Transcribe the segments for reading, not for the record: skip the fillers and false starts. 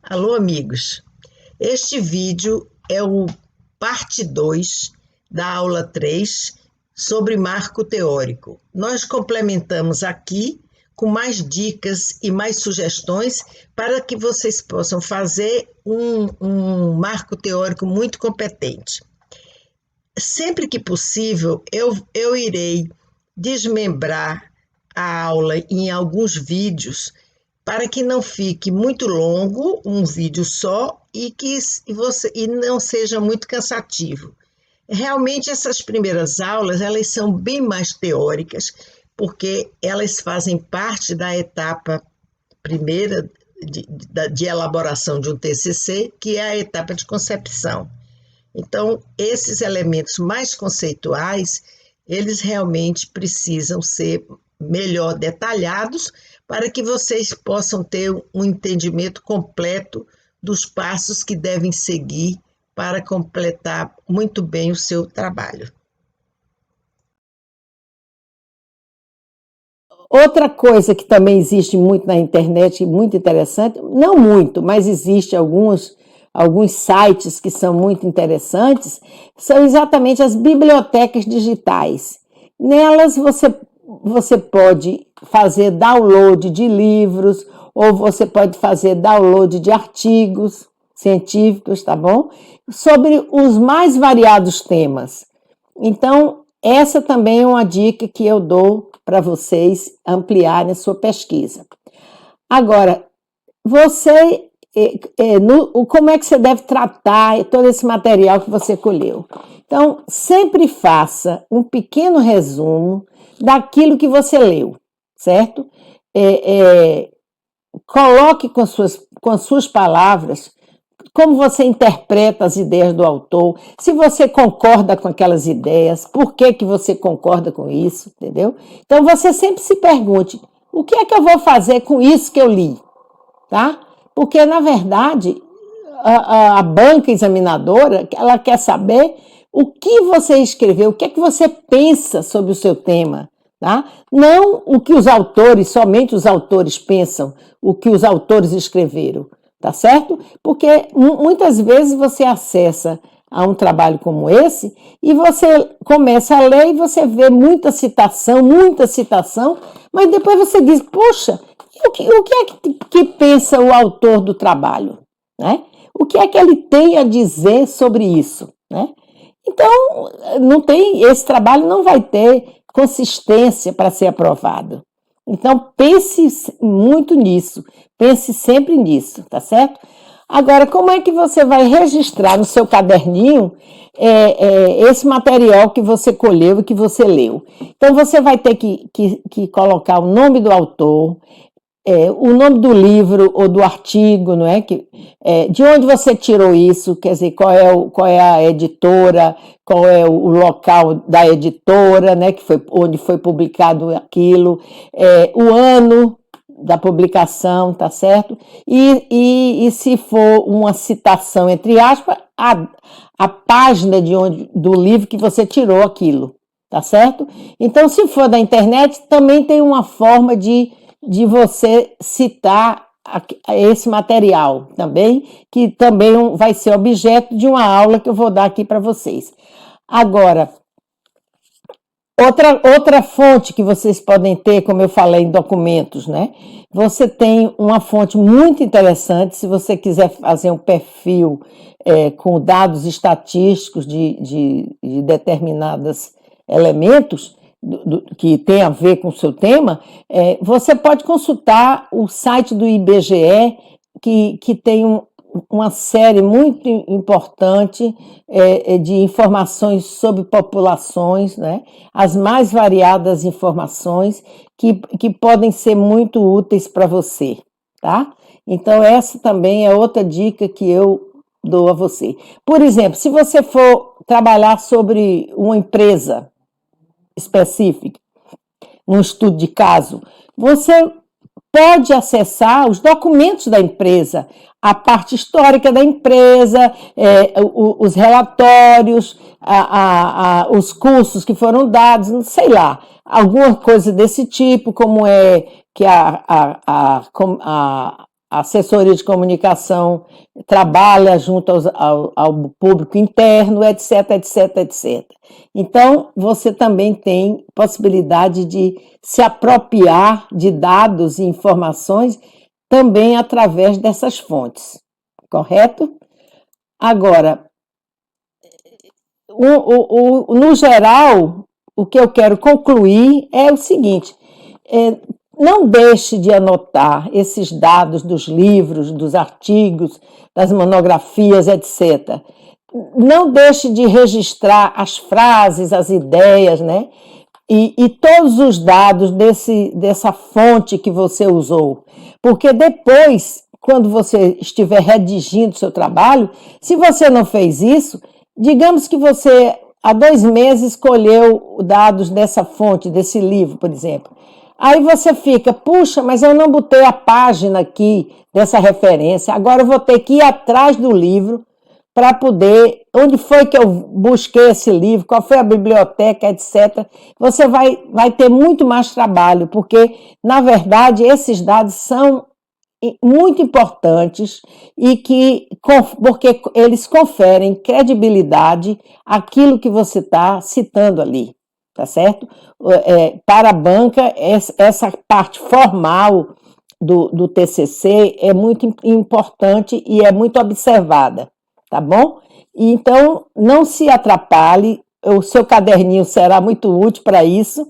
Alô, amigos. Este vídeo é o parte 2 da aula 3 sobre marco teórico. Nós complementamos aqui com mais dicas e mais sugestões para que vocês possam fazer um marco teórico muito competente. Sempre que possível, eu irei desmembrar a aula em alguns vídeos para que não fique muito longo, um vídeo só, e não seja muito cansativo. Realmente, essas primeiras aulas, elas são bem mais teóricas, porque elas fazem parte da etapa primeira de elaboração de um TCC, que é a etapa de concepção. Então, esses elementos mais conceituais, eles realmente precisam ser melhor detalhados para que vocês possam ter um entendimento completo dos passos que devem seguir para completar muito bem o seu trabalho. Outra coisa que também existe muito na internet, muito interessante, não muito, mas existe alguns sites que são muito interessantes, são exatamente as bibliotecas digitais. Nelas você pode fazer download de livros, ou você pode fazer download de artigos científicos, tá bom? Sobre os mais variados temas. Então, essa também é uma dica que eu dou para vocês ampliarem a sua pesquisa. Agora, como é que você deve tratar todo esse material que você colheu? Então, sempre faça um pequeno resumo daquilo que você leu, certo? Coloque com as suas palavras como você interpreta as ideias do autor, se você concorda com aquelas ideias, por que você concorda com isso, entendeu? Então, você sempre se pergunte, o que é que eu vou fazer com isso que eu li, tá? Porque, na verdade, a banca examinadora, ela quer saber o que você escreveu, o que é que você pensa sobre o seu tema, tá? Não o que somente os autores pensam, o que os autores escreveram, tá certo? Porque muitas vezes você acessa a um trabalho como esse e você começa a ler e você vê muita citação, mas depois você diz, poxa, o que é que pensa o autor do trabalho, né? O que é que ele tem a dizer sobre isso, né? Então, esse trabalho não vai ter consistência para ser aprovado. Então, pense muito nisso, pense sempre nisso, tá certo? Agora, como é que você vai registrar no seu caderninho esse material que você colheu e que você leu? Então, você vai ter que colocar o nome do autor, o nome do livro ou do artigo, não é? De onde você tirou isso, quer dizer, qual é a editora, qual é o local da editora, né? Onde foi publicado aquilo, o ano da publicação, tá certo? E se for uma citação, entre aspas, a página do livro que você tirou aquilo, tá certo? Então, se for da internet, também tem uma forma de você citar esse material também, que também vai ser objeto de uma aula que eu vou dar aqui para vocês. Agora, outra fonte que vocês podem ter, como eu falei, em documentos, né? Você tem uma fonte muito interessante, se você quiser fazer um perfil com dados estatísticos de determinados elementos, que tem a ver com o seu tema, você pode consultar o site do IBGE, que tem uma série muito importante de informações sobre populações, né? As mais variadas informações que podem ser muito úteis para você, tá? Então, essa também é outra dica que eu dou a você. Por exemplo, se você for trabalhar sobre uma empresa específica, um estudo de caso, você pode acessar os documentos da empresa, a parte histórica da empresa, os relatórios, os cursos que foram dados, não sei lá, alguma coisa desse tipo, como é que a assessoria de comunicação trabalha junto ao público interno, etc, etc, etc. Então, você também tem possibilidade de se apropriar de dados e informações também através dessas fontes, correto? Agora, no geral, o que eu quero concluir é o seguinte: não deixe de anotar esses dados dos livros, dos artigos, das monografias, etc. Não deixe de registrar as frases, as ideias, né? E todos os dados dessa fonte que você usou. Porque depois, quando você estiver redigindo seu trabalho, se você não fez isso, digamos que você, há 2 meses, colheu dados dessa fonte, desse livro, por exemplo. Aí você fica, puxa, mas eu não botei a página aqui dessa referência, agora eu vou ter que ir atrás do livro para poder, onde foi que eu busquei esse livro, qual foi a biblioteca, etc. Você vai ter muito mais trabalho, porque, na verdade, esses dados são muito importantes e porque eles conferem credibilidade àquilo que você está citando ali, tá certo? Para a banca, essa parte formal do TCC é muito importante e é muito observada, tá bom? Então, não se atrapalhe, o seu caderninho será muito útil para isso,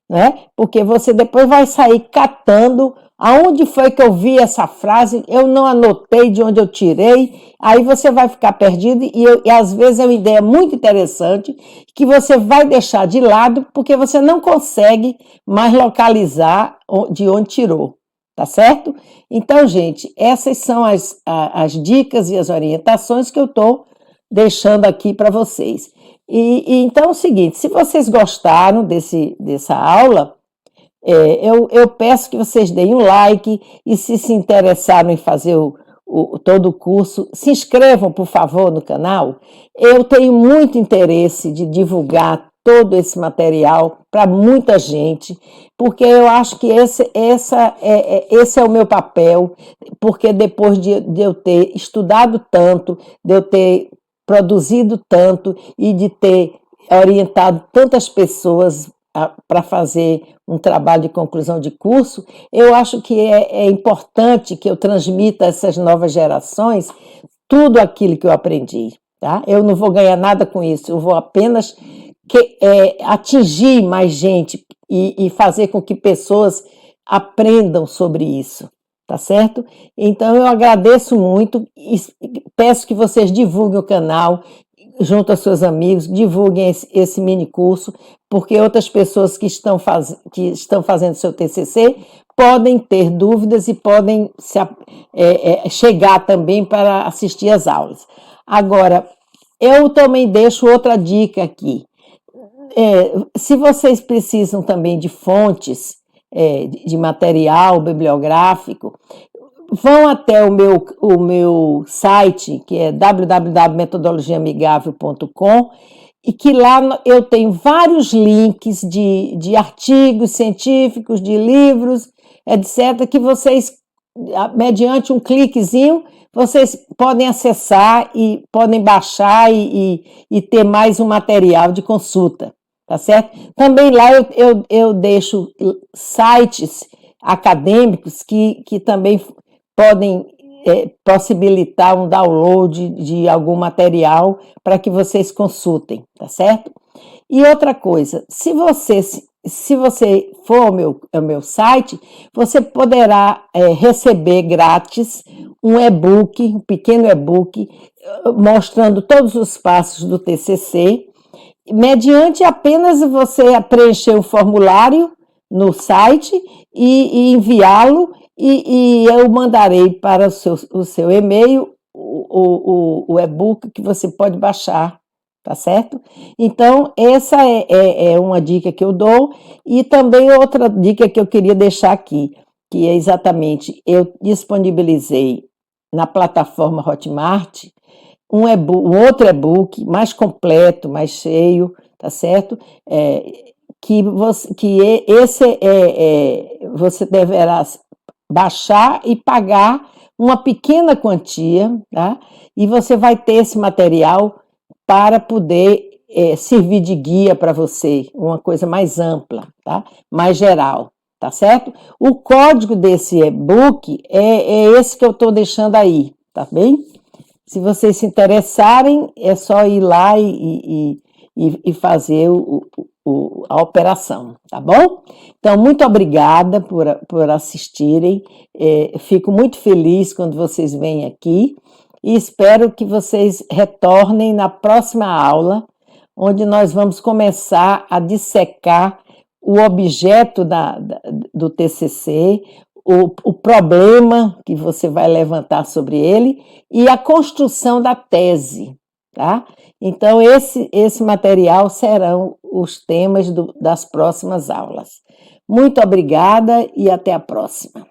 né? Porque você depois vai sair catando aonde foi que eu vi essa frase, eu não anotei de onde eu tirei, aí você vai ficar perdido e às vezes é uma ideia muito interessante que você vai deixar de lado porque você não consegue mais localizar de onde tirou, tá certo? Então, gente, essas são as dicas e as orientações que eu estou deixando aqui para vocês. Então é o seguinte, se vocês gostaram dessa aula, eu peço que vocês deem um like e se interessaram em fazer todo o curso, se inscrevam, por favor, no canal. Eu tenho muito interesse de divulgar todo esse material para muita gente, porque eu acho que esse é o meu papel, porque depois de eu ter estudado tanto, de eu ter produzido tanto e de ter orientado tantas pessoas para fazer um trabalho de conclusão de curso, eu acho que é importante que eu transmita a essas novas gerações tudo aquilo que eu aprendi. Tá? Eu não vou ganhar nada com isso, eu vou apenas atingir mais gente e fazer com que pessoas aprendam sobre isso. Tá certo? Então eu agradeço muito e peço que vocês divulguem o canal junto aos seus amigos, divulguem esse mini curso, porque outras pessoas que estão fazendo seu TCC podem ter dúvidas e podem chegar também para assistir às aulas. Agora, eu também deixo outra dica aqui. Se vocês precisam também de fontes, de material bibliográfico, vão até o meu site, que é www.metodologiaamigável.com, e que lá eu tenho vários links de artigos científicos, de livros, etc., que vocês, mediante um cliquezinho, vocês podem acessar e podem baixar e ter mais um material de consulta. Tá certo? Também lá eu deixo sites acadêmicos que também podem possibilitar um download de algum material para que vocês consultem, tá certo? E outra coisa, se você for ao meu site, você poderá receber grátis um e-book, um pequeno e-book, mostrando todos os passos do TCC, mediante apenas você preencher o formulário no site e enviá-lo, e eu mandarei para o seu e-mail o e-book que você pode baixar, tá certo? Então, essa é uma dica que eu dou, e também outra dica que eu queria deixar aqui. que é exatamente, eu disponibilizei na plataforma Hotmart um outro e-book mais completo, mais cheio, tá certo? Você deverá baixar e pagar uma pequena quantia, tá? E você vai ter esse material para poder servir de guia para você, uma coisa mais ampla, tá? Mais geral, tá certo? O código desse e-book é esse que eu estou deixando aí, tá bem? Se vocês se interessarem, é só ir lá e fazer a operação, tá bom? Então, muito obrigada por assistirem. Fico muito feliz quando vocês vêm aqui e espero que vocês retornem na próxima aula, onde nós vamos começar a dissecar o objeto do TCC, o problema que você vai levantar sobre ele e a construção da tese, tá? Então, esse material serão os temas das próximas aulas. Muito obrigada e até a próxima.